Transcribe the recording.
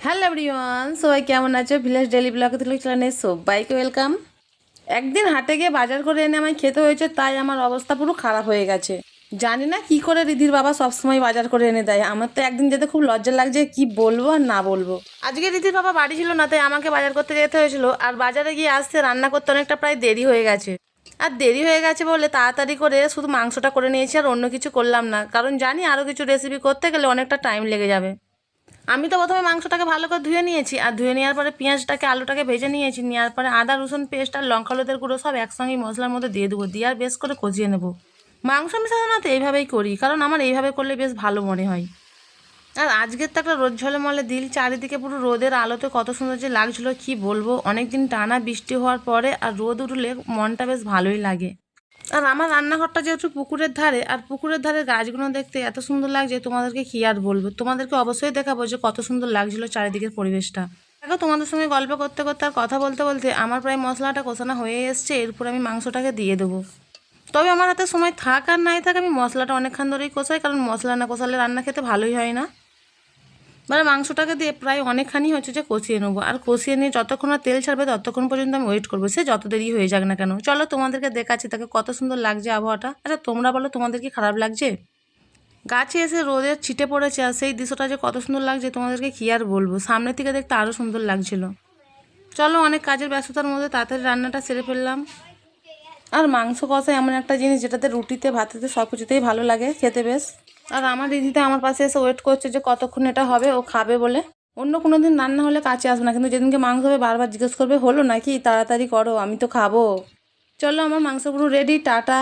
Hello everyone, সবাই কেমন আছো? ভিলেজ ডেলি ব্লগে তুলে চ্যানেলে সবাইকে ওয়েলকাম। একদিন হাটে গিয়ে বাজার করে এনে আমায় খেতে হয়েছে, তাই আমার অবস্থা পুরো খারাপ হয়ে গেছে। জানি না কি করে রিধির বাবা সবসময় বাজার করে এনে দেয়। আমার তো একদিন যেতে খুব লজ্জা লাগছে, কি বলবো আর না বলবো। আজকে রিধির বাবা বাড়ি ছিল না, তাই আমাকে বাজার করতে যেতে হয়েছিল। আর বাজারে গিয়ে আসতে রান্না করতে অনেকটা প্রায় দেরি হয়ে গেছে। আর দেরি হয়ে গেছে বলে তাড়াতাড়ি করে শুধু মাংসটা করে নিয়েছি, আর অন্য কিছু করলাম না, কারণ জানি আরও কিছু রেসিপি করতে গেলে অনেকটা টাইম লেগে যাবে। আমি তো প্রথমে মাংসটাকে ভালো করে ধুয়ে নিয়েছি, আর ধুয়ে নেওয়ার পরে পেঁয়াজটাকে আলুটাকে ভেজে নিয়েছি। নেওয়ার পরে আদা রসুন পেস্ট আর লঙ্কা হলুদের গুঁড়ো সব একসঙ্গে মশলার মধ্যে দিয়ে দেবো, দিয়ে আর বেশ করে কষিয়ে নেবো। মাংস আমি সাধারণত এইভাবেই করি, কারণ আমার এইভাবে করলে বেশ ভালো মনে হয়। আর আজকের তো একটা রোদ ঝলমলে দিল, চারিদিকে পুরো রোদের আলোতে কত সুন্দর যে লাগছিল কি বলবো। অনেকদিন টানা বৃষ্টি হওয়ার পরে আর রোদ উঠলে মনটা বেশ ভালোই লাগে। আর আমার রান্নাঘরটা যেহেতু পুকুরের ধারে, আর পুকুরের ধারে গাছগুলো দেখতে এত সুন্দর লাগছে, তোমাদেরকে কী আর বলবো। তোমাদেরকে অবশ্যই দেখাবো যে কত সুন্দর লাগছিল চারিদিকের পরিবেশটা। দেখো, তোমাদের সঙ্গে গল্প করতে করতে আর কথা বলতে বলতে আমার প্রায় মশলাটা কষানো হয়ে এসছে। এরপর আমি মাংসটাকে দিয়ে দেবো। তবে আমার হাতে সময় থাক আর নাই থাক, আমি মশলাটা অনেকক্ষণ ধরেই কষাই, কারণ মশলা না কষালে রান্না খেতে ভালোই হয় না। মানে মাংসটাকে দিয়ে প্রায় অনেকখানি হচ্ছে যে কষিয়ে নেবো, আর কষিয়ে নিয়ে যতক্ষণ না তেল ছাড়বে ততক্ষণ পর্যন্ত আমি ওয়েট করবো, সে যত দেরি হয়ে যাক না কেন। চলো তোমাদেরকে দেখাচ্ছি তাকে কত সুন্দর লাগছে আবহাওয়াটা। আচ্ছা তোমরা বলো, তোমাদের কি খারাপ লাগছে? গাছে এসে রোদের ছিটে পড়েছে, আর সেই দৃশ্যটা যে কত সুন্দর লাগছে তোমাদেরকে কী আর বলবো। সামনের থেকে দেখতে আরও সুন্দর লাগছিল। চলো, অনেক কাজের ব্যস্ততার মধ্যে তাড়াতাড়ি রান্নাটা সেরে ফেললাম। আর মাংস কষা এমন একটা জিনিস যেটাতে রুটিতে ভাতেতে সব কিছুতেই ভালো লাগে খেতে বেশ। আর আমার দিদিটা আমার পাশে এসে ওয়েট করছে যে কতক্ষণ এটা হবে, ও খাবে বলে। অন্য কোনো দিন রান্না হলে কাছে আসবে না, কিন্তু যেদিনকে মাংস হবে বারবার জিজ্ঞেস করবে হলো নাকি, তাড়াতাড়ি করো আমি তো খাবো। চলো, আমার মাংস পুরো রেডি, টাটা।